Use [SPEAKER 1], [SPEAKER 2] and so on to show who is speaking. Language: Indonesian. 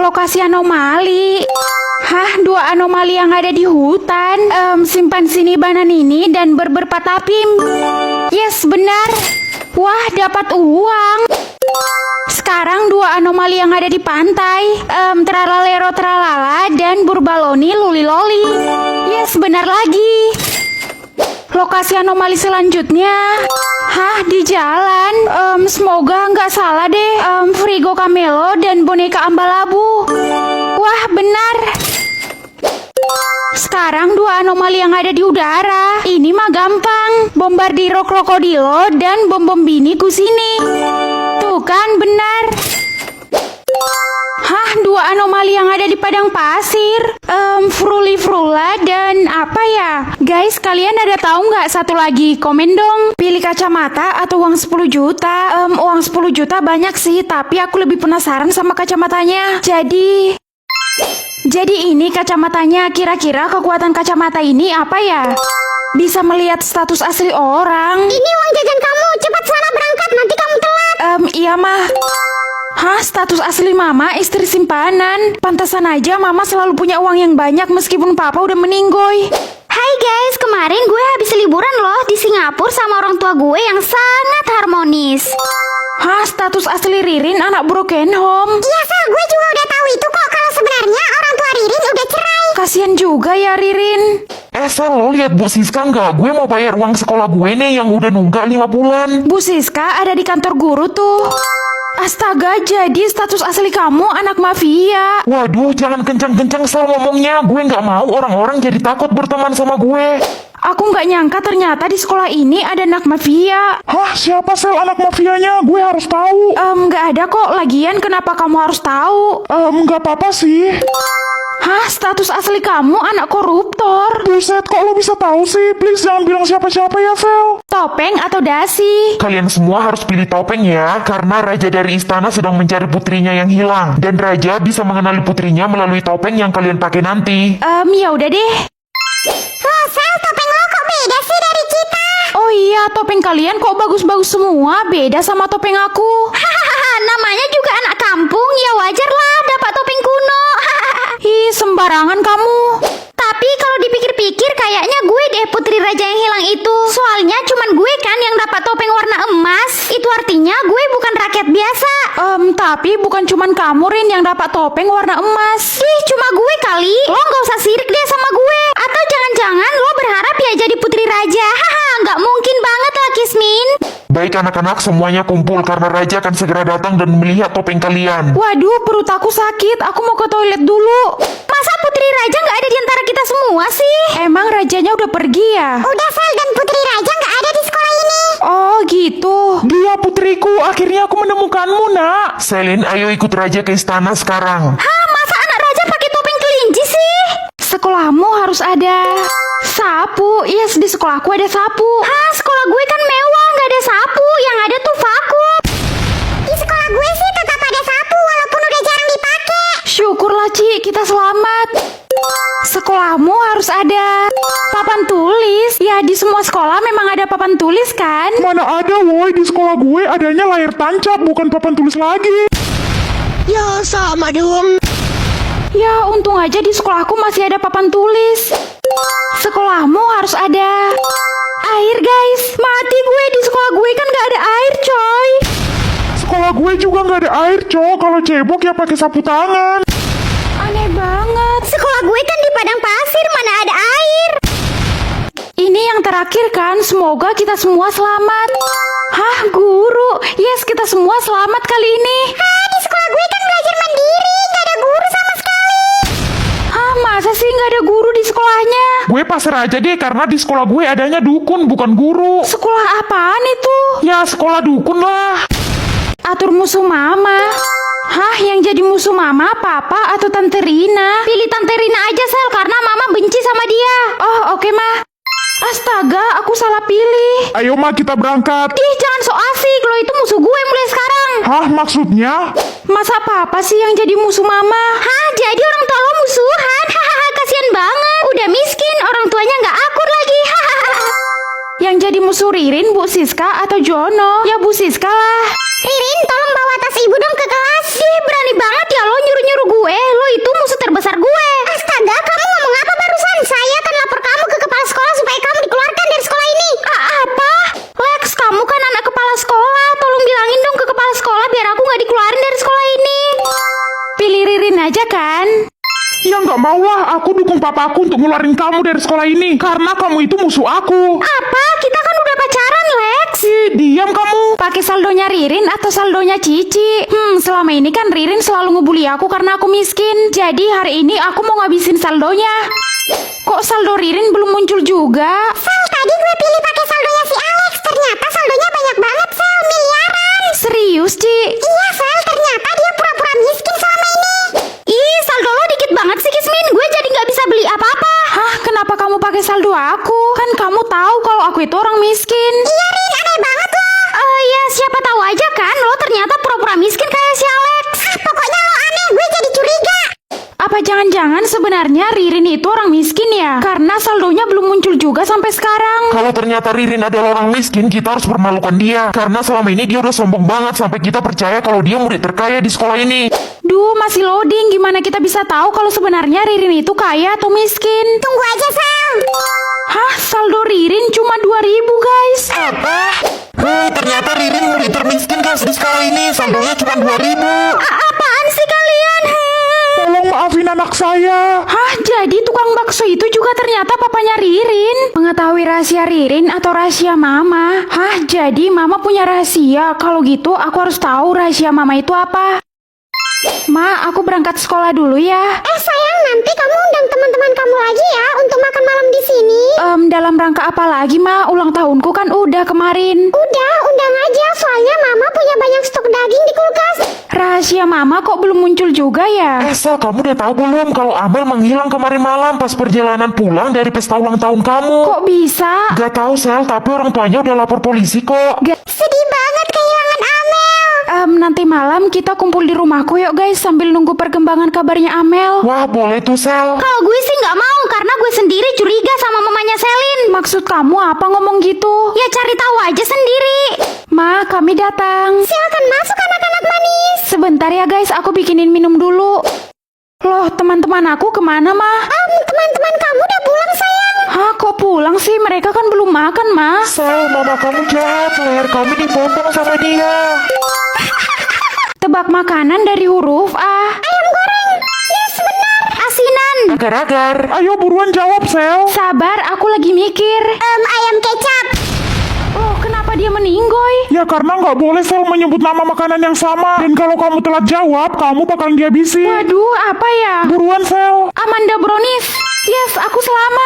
[SPEAKER 1] Lokasi anomali. Hah, dua anomali yang ada di hutan. Simpan sini bananini dan berberpatapim. Yes, benar. Wah, dapat uang. Sekarang dua anomali yang ada di pantai. Tralalero tralala dan burbaloni luli-loli. Yes, benar lagi. Lokasi anomali selanjutnya. Hah, di jalan. Semoga nggak salah deh. Frigo Camelo dan boneka Ambalabu. Wah, benar. Sekarang dua anomali yang ada di udara. Ini mah gampang. Bombardiro krokodilo dan bombombini kusini. Tuh kan, benar. Hah, dua anomali yang ada di padang pasir. Fruli Frula dan apa ya? Guys, kalian ada tahu nggak satu lagi? Komen dong. Pilih kacamata atau uang 10 juta? Uang 10 juta banyak sih, tapi aku lebih penasaran sama kacamatanya. Jadi ini kacamatanya. Kira-kira kekuatan kacamata ini apa ya? Bisa melihat status asli orang.
[SPEAKER 2] Ini uang jajan kamu, cepat sana berangkat, nanti kamu telat.
[SPEAKER 1] Iya mah. Hah, status asli mama istri simpanan. Pantasan aja mama selalu punya uang yang banyak meskipun papa udah meninggoy.
[SPEAKER 2] Hai guys, kemarin gue habis liburan loh di Singapura sama orang tua gue yang sangat harmonis.
[SPEAKER 1] Hah, status asli Ririn anak broken home.
[SPEAKER 2] Iya Sel, gue juga udah tahu itu kok, kalau sebenarnya orang tua Ririn udah cerai.
[SPEAKER 1] Kasian juga ya Ririn.
[SPEAKER 3] Sel, lo lihat Bu Siska nggak? Gue mau bayar uang sekolah gue nih yang udah nunggak 5 bulan.
[SPEAKER 1] Bu Siska ada di kantor guru tuh. Astaga, jadi status asli kamu anak mafia.
[SPEAKER 3] Waduh, jangan kencang-kencang Sel ngomongnya. Gue nggak mau orang-orang jadi takut berteman sama gue.
[SPEAKER 1] Aku nggak nyangka ternyata di sekolah ini ada anak mafia.
[SPEAKER 3] Hah, siapa Sel anak mafianya? Gue harus tahu.
[SPEAKER 1] Nggak ada kok. Lagian kenapa kamu harus tahu?
[SPEAKER 3] Nggak apa-apa sih.
[SPEAKER 1] Hah, status asli kamu anak koruptor.
[SPEAKER 3] Buset, kok lo bisa tahu sih? Please jangan bilang siapa-siapa ya, Sel.
[SPEAKER 1] Topeng atau dasi?
[SPEAKER 3] Kalian semua harus pilih topeng ya, karena raja dari istana sedang mencari putrinya yang hilang. Dan raja bisa mengenali putrinya melalui topeng yang kalian pakai nanti.
[SPEAKER 1] Ya udah deh.
[SPEAKER 2] Loh Sel, topeng lo kok beda sih dari kita?
[SPEAKER 1] Oh iya, topeng kalian kok bagus-bagus semua, beda sama topeng aku.
[SPEAKER 2] Hahaha, namanya juga anak kampung, ya wajar lah dapat topeng kuno.
[SPEAKER 1] Ih, sembarangan kamu.
[SPEAKER 2] Tapi kalau dipikir-pikir kayaknya gue deh putri raja yang hilang itu. Soalnya cuman gue kan yang dapat topeng warna emas. Itu artinya gue bukan rakyat biasa.
[SPEAKER 1] Tapi bukan cuman kamu Rin yang dapat topeng warna emas.
[SPEAKER 2] Ih, cuma gue kali. Lo gak usah sirik deh sama gue. Atau jangan-jangan lo berharap ya jadi putri raja. Haha, gak mungkin banget lah Kismin.
[SPEAKER 3] Baik anak-anak, semuanya kumpul karena raja akan segera datang dan melihat topeng kalian.
[SPEAKER 1] Waduh, perut aku sakit. Aku mau ke toilet dulu.
[SPEAKER 2] Masa putri raja gak ada di antara kita semua sih?
[SPEAKER 1] Emang rajanya udah pergi ya?
[SPEAKER 2] Udah Sel, dan putri raja gak ada di sekolah ini.
[SPEAKER 1] Oh gitu.
[SPEAKER 3] Dia putriku, akhirnya aku menemukanmu, nak. Selin, ayo ikut raja ke istana sekarang.
[SPEAKER 2] Hah, masa anak raja pakai topeng kelinci sih?
[SPEAKER 1] Sekolahmu harus ada sapu. Yes, di sekolahku ada sapu.
[SPEAKER 2] Hah, sekolah gue kan mewah, gak ada sapu. Yang ada tuh vakum. Di sekolah gue sih tetap ada sapu walaupun udah jarang dipakai.
[SPEAKER 1] Syukurlah Ci, kita selamat. Sekolahmu harus ada papan tulis. Ya, di semua sekolah memang ada papan tulis kan?
[SPEAKER 3] Mana ada, woi, di sekolah gue adanya layar tancap, bukan papan tulis lagi.
[SPEAKER 4] Ya sama dong.
[SPEAKER 1] Ya, untung aja di sekolahku masih ada papan tulis. Sekolahmu harus ada air, guys. Mati gue, di sekolah gue kan gak ada air, coy.
[SPEAKER 3] Sekolah gue juga nggak ada air, cowok. Kalau cebok ya pakai sapu tangan.
[SPEAKER 1] Aneh banget.
[SPEAKER 2] Sekolah gue kan di padang pasir, mana ada air.
[SPEAKER 1] Ini yang terakhir kan, semoga kita semua selamat. Hah, guru? Yes, kita semua selamat kali ini.
[SPEAKER 2] Hah, di sekolah gue kan belajar mandiri, gak ada guru sama sekali.
[SPEAKER 1] Hah, masa sih nggak ada guru di sekolahnya?
[SPEAKER 3] Gue pasrah aja deh, karena di sekolah gue adanya dukun, bukan guru.
[SPEAKER 1] Sekolah apaan itu?
[SPEAKER 3] Ya, sekolah dukun lah.
[SPEAKER 1] Atur musuh mama. Hah, yang jadi musuh mama, papa atau tante Rina?
[SPEAKER 2] Pilih tante Rina aja Sel, karena mama benci sama dia.
[SPEAKER 1] Oh, oke mah. Astaga, aku salah pilih.
[SPEAKER 3] Ayo, Ma, kita berangkat.
[SPEAKER 2] Ih, jangan so asik, lo itu musuh gue mulai sekarang.
[SPEAKER 3] Hah, maksudnya?
[SPEAKER 1] Masa papa sih yang jadi musuh mama?
[SPEAKER 2] Hah, jadi orang tua lo musuhan? Hahaha, kasihan banget. Udah miskin, orang tuanya gak akur lagi. Hahaha.
[SPEAKER 1] Yang jadi musuh Ririn, Bu Siska atau Jono? Ya Bu Siska lah.
[SPEAKER 2] Ririn, tolong bawa tas ibu dong ke kelas. Ih, berani banget ya lo nyuruh-nyuruh gue.
[SPEAKER 1] aja kan?
[SPEAKER 5] Ya nggak maulah, aku dukung papaku untuk ngeluarin kamu dari sekolah ini. Karena kamu itu musuh aku.
[SPEAKER 2] Apa? Kita kan udah pacaran, Lex.
[SPEAKER 5] Diam kamu.
[SPEAKER 1] Pakai saldonya Ririn atau saldonya Cici? Selama ini kan Ririn selalu ngebully aku karena aku miskin. Jadi hari ini aku mau ngabisin saldonya. Kok saldo Ririn belum muncul juga?
[SPEAKER 2] Sel, tadi gue pilih pakai saldonya si Alex. Ternyata saldonya banyak banget, Sel. Miliaran.
[SPEAKER 1] Serius, Ci?
[SPEAKER 2] Iya, Sel. Ternyata dia pura-pura miskin selama ini. Ih, saldo lo dikit banget sih, Kismin. Gue jadi nggak bisa beli apa-apa.
[SPEAKER 1] Hah, kenapa kamu pakai saldo aku? Kan kamu tahu kalau aku itu orang miskin.
[SPEAKER 2] Iya, Rin. Aneh banget lo. Ya, siapa tahu aja kan. Lo ternyata pura-pura miskin kayak si Alex. Pokoknya lo aneh. Gue jadi curiga.
[SPEAKER 1] Apa jangan-jangan sebenarnya Ririn itu orang miskin ya? Karena saldonya belum muncul juga sampai sekarang.
[SPEAKER 3] Kalau ternyata Ririn adalah orang miskin, kita harus permalukan dia. Karena selama ini dia udah sombong banget sampai kita percaya kalau dia murid terkaya di sekolah ini.
[SPEAKER 1] Duh, masih loading. Gimana kita bisa tahu kalau sebenarnya Ririn itu kaya atau miskin?
[SPEAKER 2] Tunggu aja, Sel.
[SPEAKER 1] Hah, saldo Ririn cuma 2.000 guys.
[SPEAKER 3] Apa? Ternyata Ririn murid termiskin guys di sekolah ini. Saldonya cuma 2.000.
[SPEAKER 2] Apaan sih kalian?
[SPEAKER 5] Tolong maafin anak saya.
[SPEAKER 1] Hah, jadi tukang bakso itu juga ternyata papanya Ririn. Mengetahui rahasia Ririn atau rahasia Mama? Hah, jadi Mama punya rahasia. Kalau gitu aku harus tahu rahasia Mama itu apa. Ma, aku berangkat sekolah dulu ya.
[SPEAKER 2] Sayang, nanti kamu undang teman-teman kamu lagi ya untuk makan malam di sini.
[SPEAKER 1] Dalam rangka apa lagi, Ma? Ulang tahunku kan udah kemarin.
[SPEAKER 2] Udah, undang aja. Soalnya Mama punya banyak stok daging di kulkas.
[SPEAKER 1] Rahasia Mama kok belum muncul juga ya?
[SPEAKER 3] Sel, kamu udah tahu belum kalau Amel menghilang kemarin malam pas perjalanan pulang dari pesta ulang tahun kamu?
[SPEAKER 1] Kok bisa?
[SPEAKER 3] Gak tahu Sel, tapi orang tuanya udah lapor polisi kok.
[SPEAKER 2] Sedih banget kehilangan Amel.
[SPEAKER 1] Nanti malam kita kumpul di rumahku yuk guys sambil nunggu perkembangan kabarnya Amel.
[SPEAKER 3] Wah, boleh tuh Sel.
[SPEAKER 2] Kalau gue sih nggak mau karena gue sendiri curiga sama mamanya Selin.
[SPEAKER 1] Maksud kamu apa ngomong gitu?
[SPEAKER 2] Ya cari tahu aja sendiri.
[SPEAKER 1] Ma, kami datang.
[SPEAKER 2] Silakan masuk anak-anak manis.
[SPEAKER 1] Sebentar ya guys, aku bikinin minum dulu. Loh, teman-teman aku kemana, Ma?
[SPEAKER 2] Teman-teman kamu udah pulang, sayang.
[SPEAKER 1] Hah, kok pulang sih? Mereka kan belum makan, Ma.
[SPEAKER 3] Sel, mama kamu jahat. Leher kami dipotong sama dia.
[SPEAKER 1] Tebak makanan dari huruf A.
[SPEAKER 2] Ayam goreng. Yes, benar. Asinan.
[SPEAKER 3] Agar-agar.
[SPEAKER 5] Ayo buruan jawab, Sel.
[SPEAKER 1] Sabar, aku lagi mikir.
[SPEAKER 2] Ayam kecap.
[SPEAKER 1] Loh, kenapa dia meninggoy?
[SPEAKER 5] Ya karena nggak boleh Sel menyebut nama makanan yang sama. Dan kalau kamu telat jawab, kamu bakalan dihabisin.
[SPEAKER 1] Waduh, apa ya?
[SPEAKER 5] Buruan, Sel.
[SPEAKER 1] Amanda Brownies. Yes, aku selamat.